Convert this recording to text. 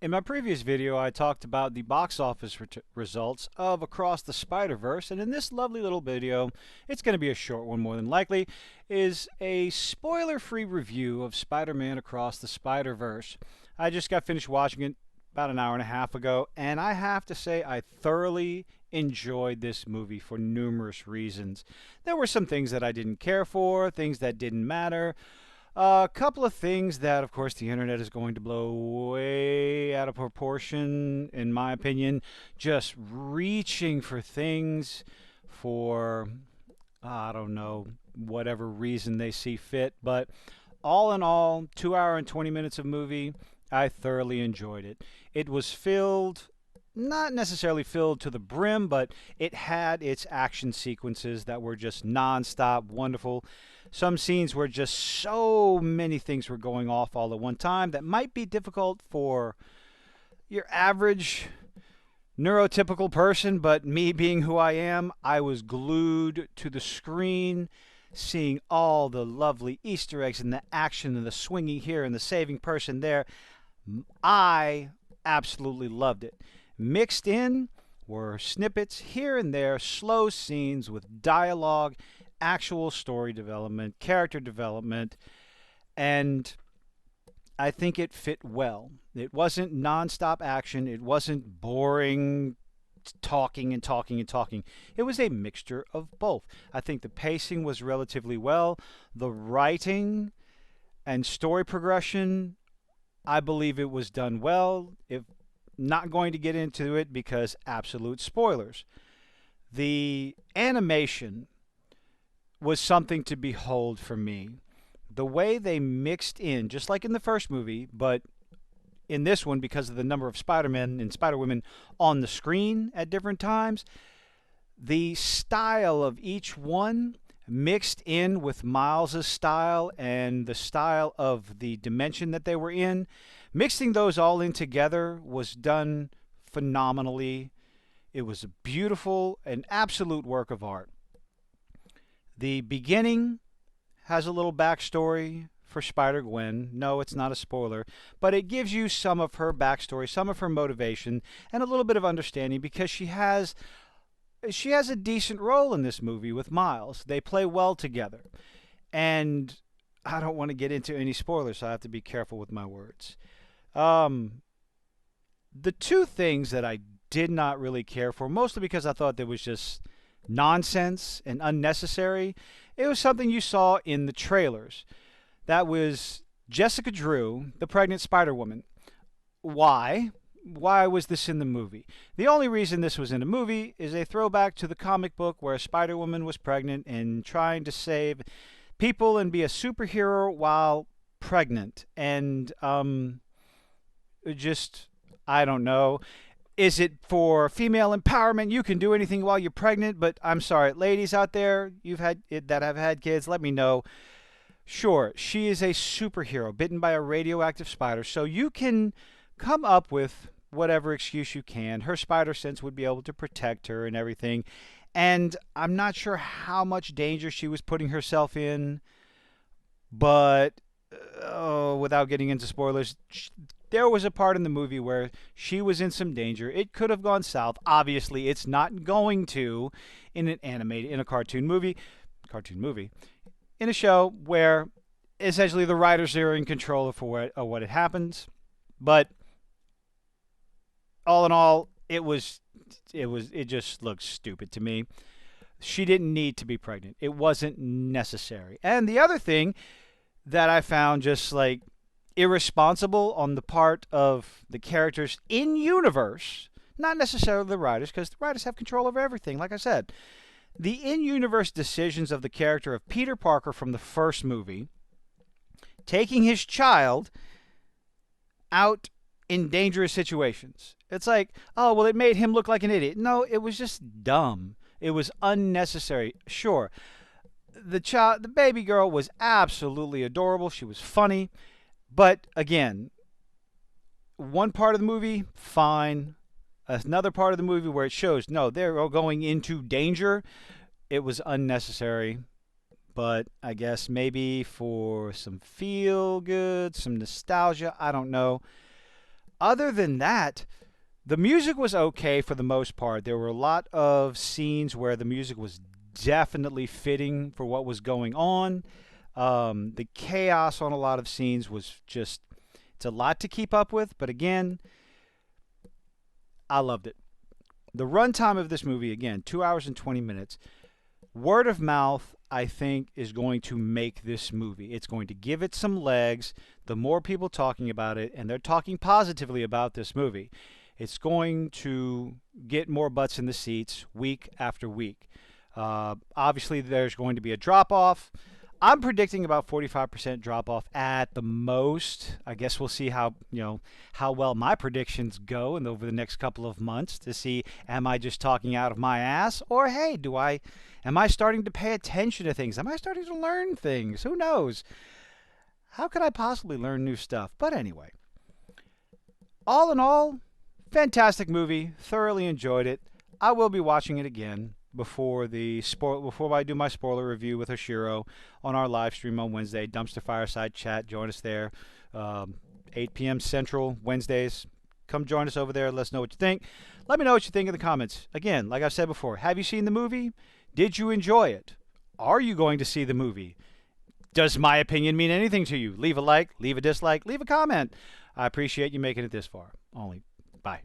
In my previous video, I talked about the box office results of Across the Spider-Verse, and in this lovely little video, it's going to be a short one more than likely, is a spoiler-free review of Spider-Man Across the Spider-Verse. I just got finished watching it about an hour and a half ago, and I have to say I thoroughly enjoyed this movie for numerous reasons. There were some things that I didn't care for, things that didn't matter. A couple of things that, of course, the internet is going to blow way out of proportion, in my opinion. Just reaching for things for, I don't know, whatever reason they see fit. But all in all, 2 hour and 20 minutes of movie, I thoroughly enjoyed it. It was filled, not necessarily filled to the brim, but it had its action sequences that were just nonstop wonderful. Some scenes where just so many things were going off all at one time that might be difficult for your average neurotypical person, but me being who I am, I was glued to the screen, seeing all the lovely Easter eggs and the action and the swinging here and the saving person there. I absolutely loved it. Mixed in were snippets here and there, slow scenes with dialogue, actual story development, character development, and I think it fit well. It wasn't nonstop action. It wasn't boring talking and talking and talking. It was a mixture of both. I think the pacing was relatively well. The writing and story progression, I believe it was done well. If not going to get into it because absolute spoilers. The animation was something to behold for me. The way they mixed in, just like in the first movie, but in this one, because of the number of Spider-Men and Spider-Women on the screen at different times, the style of each one mixed in with Miles's style and the style of the dimension that they were in, mixing those all in together was done phenomenally. It was a beautiful, an absolute work of art. The beginning has a little backstory for Spider-Gwen. No, it's not a spoiler, but it gives you some of her backstory, some of her motivation, and a little bit of understanding because she has a decent role in this movie with Miles. They play well together. And I don't want to get into any spoilers, so I have to be careful with my words. The two things that I did not really care for, mostly because I thought there was just nonsense and unnecessary, it was something you saw in the trailers. That was Jessica Drew, the pregnant Spider-Woman. Why? Why was this in the movie? The only reason this was in a movie is a throwback to the comic book where Spider-Woman was pregnant and trying to save people and be a superhero while pregnant. And just, I don't know. Is it for female empowerment? You can do anything while you're pregnant, but I'm sorry, ladies out there, that have had kids, let me know. Sure, she is a superhero bitten by a radioactive spider, so you can come up with whatever excuse you can. Her spider sense would be able to protect her and everything. And I'm not sure how much danger she was putting herself in, but without getting into spoilers, there was a part in the movie where she was in some danger. It could have gone south. Obviously, it's not going to in a cartoon movie, in a show where essentially the writers are in control of what it happens. But all in all, it just looked stupid to me. She didn't need to be pregnant. It wasn't necessary. And the other thing that I found just like irresponsible on the part of the characters in universe, not necessarily the writers, because the writers have control over everything, like I said. The in-universe decisions of the character of Peter Parker from the first movie, taking his child out in dangerous situations. It's like, oh, well, it made him look like an idiot. No, it was just dumb. It was unnecessary. Sure, the baby girl was absolutely adorable. She was funny. But again, one part of the movie, fine. Another part of the movie where it shows, no, they're all going into danger. It was unnecessary. But I guess maybe for some feel good, some nostalgia, I don't know. Other than that, the music was okay for the most part. There were a lot of scenes where the music was definitely fitting for what was going on. The chaos on a lot of scenes was just, it's a lot to keep up with, but again, I loved it. The runtime of this movie, again, 2 hours and 20 minutes. Word of mouth, I think, is going to make this movie. It's going to give it some legs. The more people talking about it, and they're talking positively about this movie, it's going to get more butts in the seats week after week. Obviously, there's going to be a drop off. I'm predicting about 45% drop off at the most. I guess we'll see how well my predictions go and over the next couple of months to see, am I just talking out of my ass, or hey, am I starting to pay attention to things? Am I starting to learn things? Who knows? How could I possibly learn new stuff? But anyway, all in all, fantastic movie. Thoroughly enjoyed it. I will be watching it again before I do my spoiler review with Oshiro on our live stream on Wednesday. Dumpster Fireside Chat. Join us there. 8 p.m. Central Wednesdays. Come join us over there. Let us know what you think. Let me know what you think in the comments. Again, like I've said before, have you seen the movie? Did you enjoy it? Are you going to see the movie? Does my opinion mean anything to you? Leave a like, leave a dislike, leave a comment. I appreciate you making it this far. Bye.